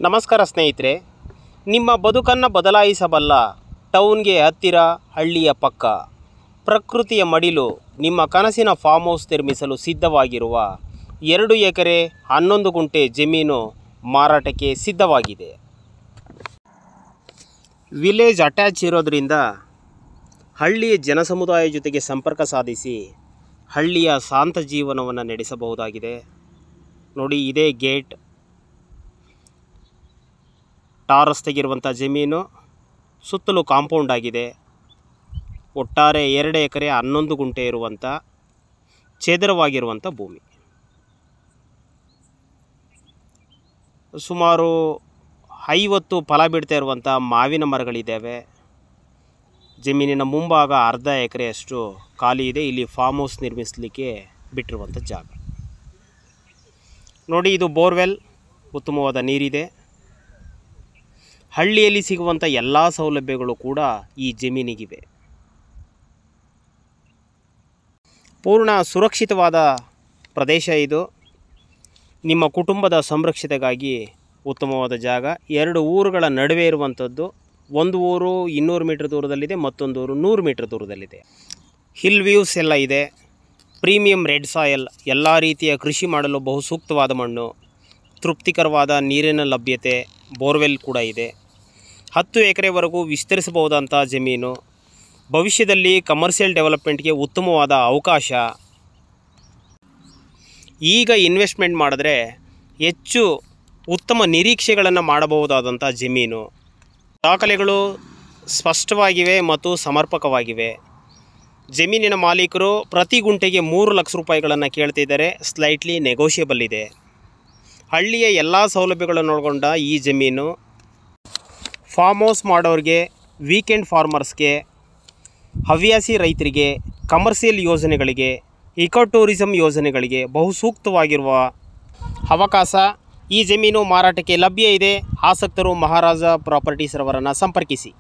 ನಮಸ್ಕಾರ ಸ್ನೇಹಿತರೆ, ನಿಮ್ಮ ಬದುಕನ್ನು ಬದಲಾಯಿಸಬಲ್ಲ ಟೌನ್ಗೆ ಹತ್ತಿರ ಹಳ್ಳಿಯ ಪಕ್ಕ ಪ್ರಕೃತಿಯ ಮಡಿಲು ನಿಮ್ಮ ಕನಸಿನ ಫಾರ್ಮ್ ಹೌಸ್ ನಿರ್ಮಿಸಲು ಸಿದ್ಧವಾಗಿರುವ 2 ಎಕರೆ 11 ಗುಂಟೆ ಜಮೀನು ಮಾರಾಟಕ್ಕೆ ಸಿದ್ಧವಾಗಿದೆ. ವಿಲೇಜ್ ಅಟ್ಯಾಚ್ ಇರೋದ್ರಿಂದ ಹಳ್ಳಿಯ ಜನಸಮುದಾಯ ಜೊತೆಗೆ ಸಂಪರ್ಕ ಸಾಧಿಸಿ ಹಳ್ಳಿಯ ಶಾಂತ ಜೀವನವನ್ನು ನಡೆಸಬಹುದಾಗಿದೆ. ನೋಡಿ, ಇದೇ ಗೇಟ್, ಟಾರ್ ರಸ್ತೆಗಿರುವಂಥ ಜಮೀನು, ಸುತ್ತಲೂ ಕಾಂಪೌಂಡ್ ಆಗಿದೆ. ಒಟ್ಟಾರೆ 2 ಎಕರೆ 11 ಗುಂಟೆ ಇರುವಂಥ ಚೇದರವಾಗಿರುವಂಥ ಭೂಮಿ. ಸುಮಾರು 50 ಫಲ ಬಿಡ್ತಾ ಇರುವಂಥ ಮಾವಿನ ಮರಗಳಿದ್ದಾವೆ. ಜಮೀನಿನ ಮುಂಭಾಗ ಅರ್ಧ ಎಕರೆಯಷ್ಟು ಖಾಲಿ ಇದೆ. ಇಲ್ಲಿ ಫಾರ್ಮ್ ಹೌಸ್ ನಿರ್ಮಿಸಲಿಕ್ಕೆ ಬಿಟ್ಟಿರುವಂಥ ಜಾಗ. ನೋಡಿ, ಇದು ಬೋರ್ವೆಲ್, ಉತ್ತಮವಾದ ನೀರಿದೆ. ಹಳ್ಳಿಯಲ್ಲಿ ಸಿಗುವಂಥ ಎಲ್ಲ ಸೌಲಭ್ಯಗಳು ಕೂಡ ಈ ಜಮೀನಿಗಿವೆ. ಪೂರ್ಣ ಸುರಕ್ಷಿತವಾದ ಪ್ರದೇಶ ಇದು. ನಿಮ್ಮ ಕುಟುಂಬದ ಸಂರಕ್ಷತೆಗಾಗಿ ಉತ್ತಮವಾದ ಜಾಗ. 2 ಊರುಗಳ ನಡುವೆ ಇರುವಂಥದ್ದು. ಒಂದು ಊರು 200 ಮೀಟರ್ ದೂರದಲ್ಲಿದೆ, ಮತ್ತೊಂದು ಊರು 100 ಮೀಟರ್ ದೂರದಲ್ಲಿದೆ. ಹಿಲ್ ವ್ಯೂಸ್ ಎಲ್ಲ ಇದೆ. ಪ್ರೀಮಿಯಂ ರೆಡ್ ಸಾಯಲ್, ಎಲ್ಲ ರೀತಿಯ ಕೃಷಿ ಮಾಡಲು ಬಹು ಸೂಕ್ತವಾದ ಮಣ್ಣು, ತೃಪ್ತಿಕರವಾದ ನೀರಿನ ಲಭ್ಯತೆ, ಬೋರ್ವೆಲ್ ಕೂಡ ಇದೆ. 10 ಎಕರೆವರೆಗೂ ವಿಸ್ತರಿಸಬಹುದಂಥ ಜಮೀನು. ಭವಿಷ್ಯದಲ್ಲಿ ಕಮರ್ಷಿಯಲ್ ಡೆವಲಪ್ಮೆಂಟ್ಗೆ ಉತ್ತಮವಾದ ಅವಕಾಶ. ಈಗ ಇನ್ವೆಸ್ಟ್ಮೆಂಟ್ ಮಾಡಿದ್ರೆ ಹೆಚ್ಚು ಉತ್ತಮ ನಿರೀಕ್ಷೆಗಳನ್ನು ಮಾಡಬಹುದಾದಂಥ ಜಮೀನು. ದಾಖಲೆಗಳು ಸ್ಪಷ್ಟವಾಗಿವೆ ಮತ್ತು ಸಮರ್ಪಕವಾಗಿವೆ. ಜಮೀನಿನ ಮಾಲೀಕರು ಪ್ರತಿ ಗುಂಟೆಗೆ 3 ಲಕ್ಷ ರೂಪಾಯಿಗಳನ್ನು ಕೇಳ್ತಿದ್ದಾರೆ. ಸ್ಲೈಟ್ಲಿ ನೆಗೋಷಿಯಬಲ್ ಇದೆ. ಹಳ್ಳಿಯ ಎಲ್ಲ ಸೌಲಭ್ಯಗಳನ್ನು ಒಳಗೊಂಡ ಈ ಜಮೀನು ಫಾರ್ಮ್ ಹೌಸ್ ಮಾಡೋರಿಗೆ, ವೀಕೆಂಡ್ ಫಾರ್ಮರ್ಸ್ಗೆ, ಹವ್ಯಾಸಿ ರೈತರಿಗೆ, ಕಮರ್ಷಿಯಲ್ ಯೋಜನೆಗಳಿಗೆ, ಇಕೋ ಟೂರಿಸಂ ಯೋಜನೆಗಳಿಗೆ ಬಹು ಸೂಕ್ತವಾಗಿರುವ ಅವಕಾಶ. ಈ ಜಮೀನು ಮಾರಾಟಕ್ಕೆ ಲಭ್ಯ ಇದೆ. ಆಸಕ್ತರು ಮಹಾರಾಜ ಪ್ರಾಪರ್ಟೀಸ್ ರವರನ್ನು ಸಂಪರ್ಕಿಸಿ.